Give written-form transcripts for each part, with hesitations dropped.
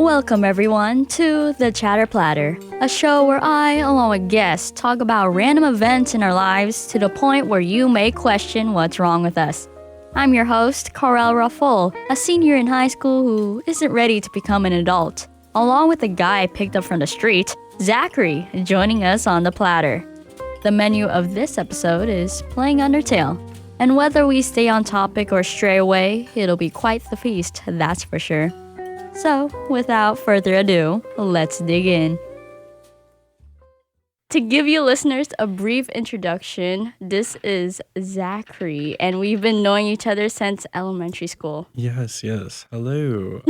Welcome everyone to The Chatter Platter, a show where I, along with guests, talk about random events in our lives to the point where you may question what's wrong with us. I'm your host, Carelle Raffol, a senior in high school who isn't ready to become an adult, along with a guy I picked up from the street, Zackary, joining us on the platter. The menu of this episode is playing Undertale, and whether we stay on topic or stray away, it'll be quite the feast, that's for sure. So, without further ado, let's dig in. To give you listeners a brief introduction, this is Zackary, and we've been knowing each other since elementary school. Yes. Hello.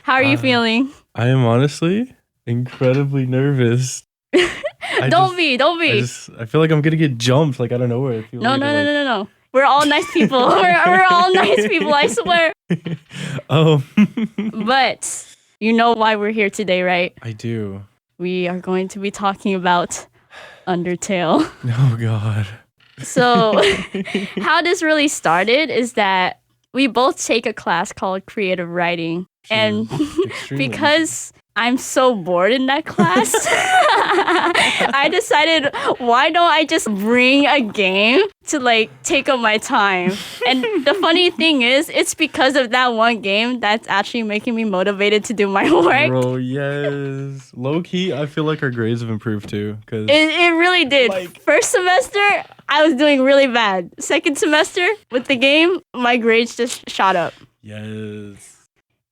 How are you feeling? I am honestly incredibly nervous. Don't be. I feel like I'm gonna get jumped like out of nowhere. No. We're all nice people. we're all nice people, I swear. But you know why we're here today, right? I do. We are going to be talking about Undertale. Oh, God. So, how this really started is that we both take a class called creative writing. And because I'm so bored in that class, I decided, why don't I just bring a game to take up my time? And the funny thing is, it's because of that one game that's actually making me motivated to do my work. Bro, yes. Low key, I feel like our grades have improved too. Cause it really did. First semester, I was doing really bad. Second semester, with the game, my grades just shot up. Yes.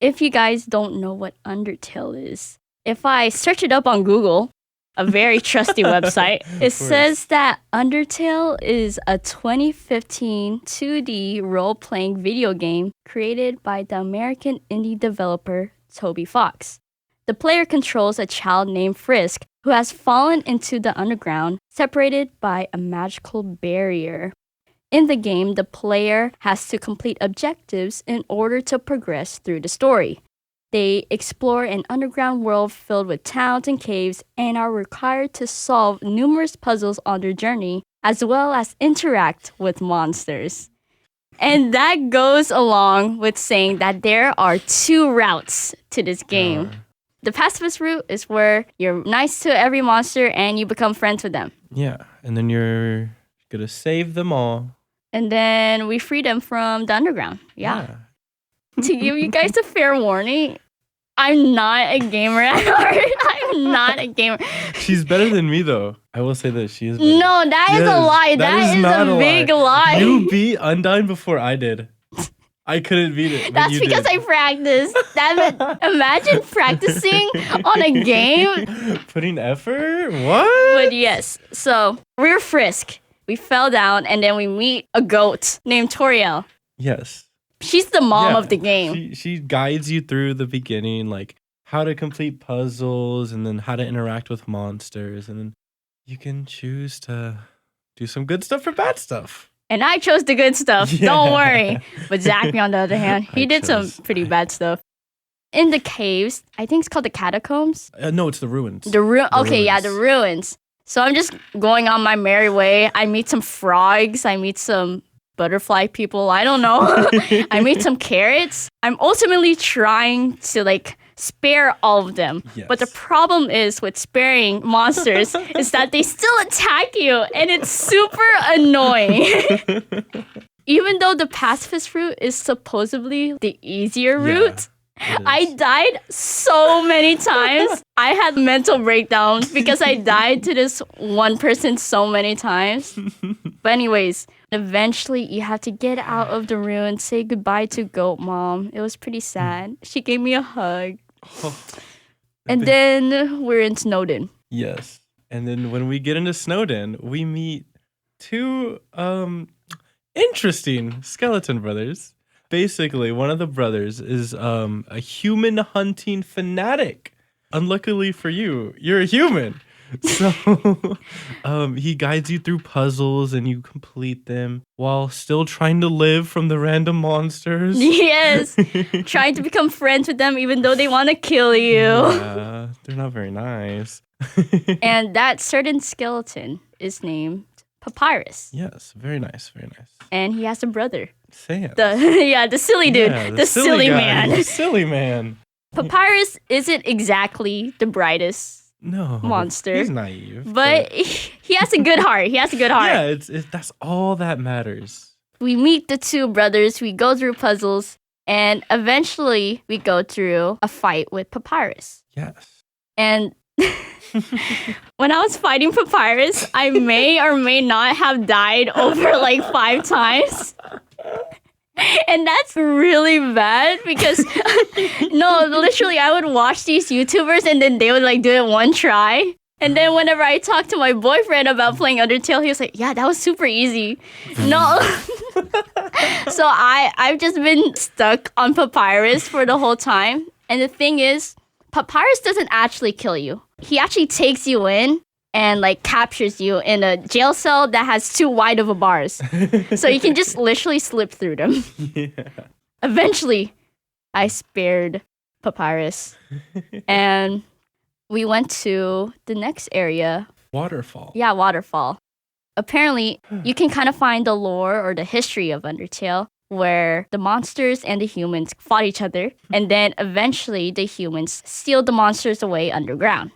If you guys don't know what Undertale is, if I search it up on Google, a very trusty website, it says that Undertale is a 2015 2D role-playing video game created by the American indie developer Toby Fox. The player controls a child named Frisk who has fallen into the underground, separated by a magical barrier. In the game, the player has to complete objectives in order to progress through the story. They explore an underground world filled with towns and caves and are required to solve numerous puzzles on their journey, as well as interact with monsters. And that goes along with saying that there are two routes to this game. The pacifist route is where you're nice to every monster and you become friends with them. Yeah, and then you're gonna save them all. And then we free them from the underground. Yeah. To give you guys a fair warning, I'm not a gamer at heart. I'm not a gamer. She's better than me, though. I will say that she is better. No, that is a lie. That is not a big lie. You beat Undyne before I did. I couldn't beat it. That's because I practiced. Imagine practicing on a game. Putting effort? What? But yes, so we're Frisk. We fell down and then we meet a goat named Carelle. Yes. She's the mom of the game. She guides you through the beginning, like how to complete puzzles and then how to interact with monsters. And then you can choose to do some good stuff or bad stuff. And I chose the good stuff. Yeah. Don't worry. But Zackary, on the other hand, he did some pretty bad stuff. In the caves, I think it's called the catacombs. No, it's the ruins. The ruins. So I'm just going on my merry way. I meet some frogs. I meet some butterfly people. I don't know. I meet some carrots. I'm ultimately trying to spare all of them. Yes. But the problem is with sparing monsters is that they still attack you and it's super annoying. Even though the pacifist route is supposedly the easier route, I died so many times. I had mental breakdowns because I died to this one person so many times. But anyways, eventually you have to get out of the ruin, say goodbye to Goat Mom. It was pretty sad. She gave me a hug. And then we're in Snowden. Yes. And then when we get into Snowden, we meet two interesting skeleton brothers. Basically, one of the brothers is a human hunting fanatic. Unluckily for you, you're a human. So he guides you through puzzles and you complete them while still trying to live from the random monsters. Yes. Trying to become friends with them even though they want to kill you. Yeah, they're not very nice. And that certain skeleton is named Papyrus. Yes, very nice, very nice. And he has a brother. Sam. The silly dude. Yeah, the silly guy. man. The silly man. Papyrus isn't exactly the brightest No, monster. He's naive. But he has a good heart. He has a good heart. Yeah, that's all that matters. We meet the two brothers, we go through puzzles, and eventually we go through a fight with Papyrus. Yes. And when I was fighting Papyrus, I may or may not have died over like 5 times. And that's really bad because no, literally I would watch these YouTubers and then they would like do it one try. And then whenever I talked to my boyfriend about playing Undertale, he was like, yeah, that was super easy. No. So I've just been stuck on Papyrus for the whole time. And the thing is, Papyrus doesn't actually kill you. He actually takes you in and like captures you in a jail cell that has too wide of a bars. So you can just literally slip through them. Yeah. Eventually, I spared Papyrus. And we went to the next area. Waterfall. Yeah, Waterfall. Apparently, you can kind of find the lore or the history of Undertale where the monsters and the humans fought each other. And then eventually the humans steal the monsters away underground.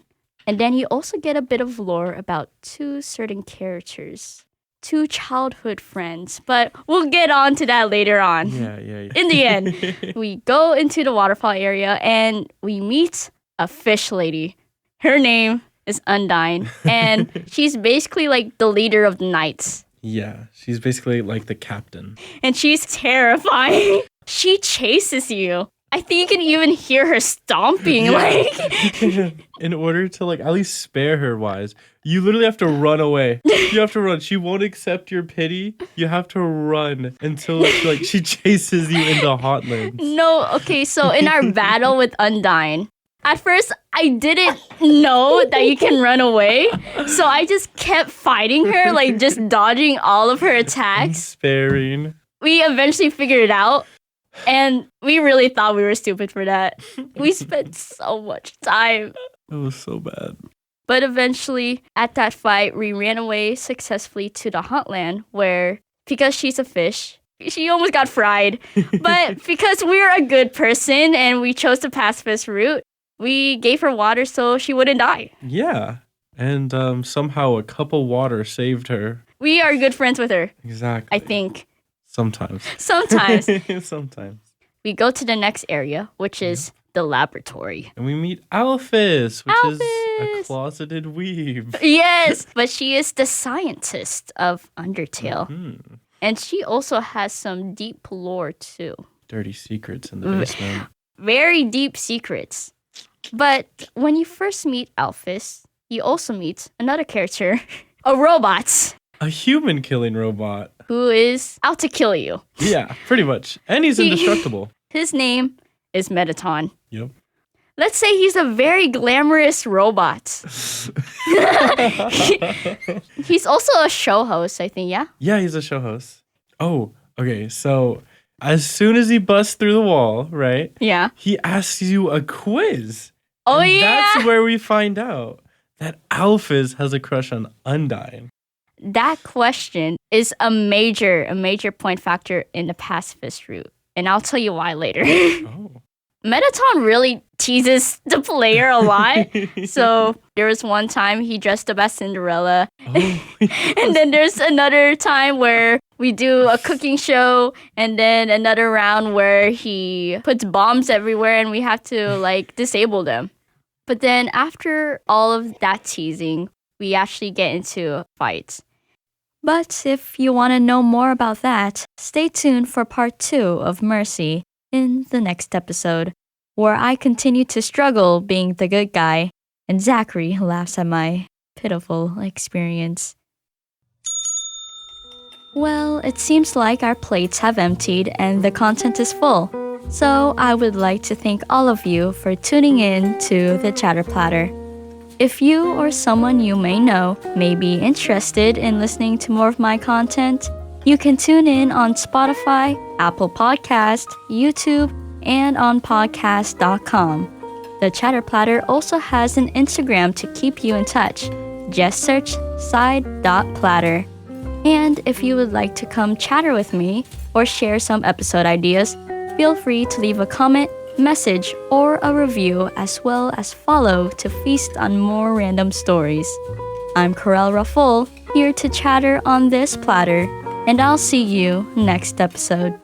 And then you also get a bit of lore about 2 certain characters. 2 childhood friends. But we'll get on to that later on. Yeah. In the end, we go into the waterfall area and we meet a fish lady. Her name is Undyne. And she's basically like the leader of the knights. Yeah, she's basically like the captain. And she's terrifying. She chases you. I think you can even hear her stomping. Yeah. Like, in order to like at least spare her wise, you literally have to run away. You have to run. She won't accept your pity. You have to run until like she chases you into Hotlands. no, okay, so in our battle with Undyne, at first I didn't know that you can run away. So I just kept fighting her, like just dodging all of her attacks. Sparing. We eventually figured it out. And we really thought we were stupid for that. We spent so much time. It was so bad. But eventually, at that fight, we ran away successfully to the Huntland where, because she's a fish, she almost got fried. But because we're a good person and we chose the pacifist route, we gave her water so she wouldn't die. Yeah. And somehow a cup of water saved her. We are good friends with her. Exactly. I think. Sometimes. Sometimes. We go to the next area, which is the laboratory. And we meet Alphys, which is a Alphys! closeted weeb. Yes, but she is the scientist of Undertale. Mm-hmm. And she also has some deep lore too. Dirty secrets in the basement. Very deep secrets. But when you first meet Alphys, you also meet another character, a robot. A human killing robot. Who is out to kill you. Yeah, pretty much. And he's indestructible. His name is Metaton. Yep. Let's say he's a very glamorous robot. He's also a show host, I think, yeah? Yeah, he's a show host. Oh, okay. So as soon as he busts through the wall, right? Yeah. He asks you a quiz. Oh, and yeah. That's where we find out that Alphys has a crush on Undyne. That question is a major point factor in the pacifist route. And I'll tell you why later. Oh. Metaton really teases the player a lot. So there was one time he dressed up as Cinderella. Oh, And then there's another time where we do a cooking show. And then another round where he puts bombs everywhere and we have to like disable them. But then after all of that teasing, we actually get into fights. But if you want to know more about that, stay tuned for part 2 of Mercy in the next episode, where I continue to struggle being the good guy, and Zackary laughs at my pitiful experience. Well, it seems like our plates have emptied and the content is full. So I would like to thank all of you for tuning in to the Chatter Platter. If you or someone you may know may be interested in listening to more of my content, you can tune in on Spotify, Apple Podcast, YouTube, and on podcast.com. The Chatter Platter also has an Instagram to keep you in touch. Just search side.platter. And if you would like to come chatter with me or share some episode ideas, feel free to leave a comment message, or a review, as well as follow to feast on more random stories. I'm Carelle Raffol, here to chatter on this platter, and I'll see you next episode.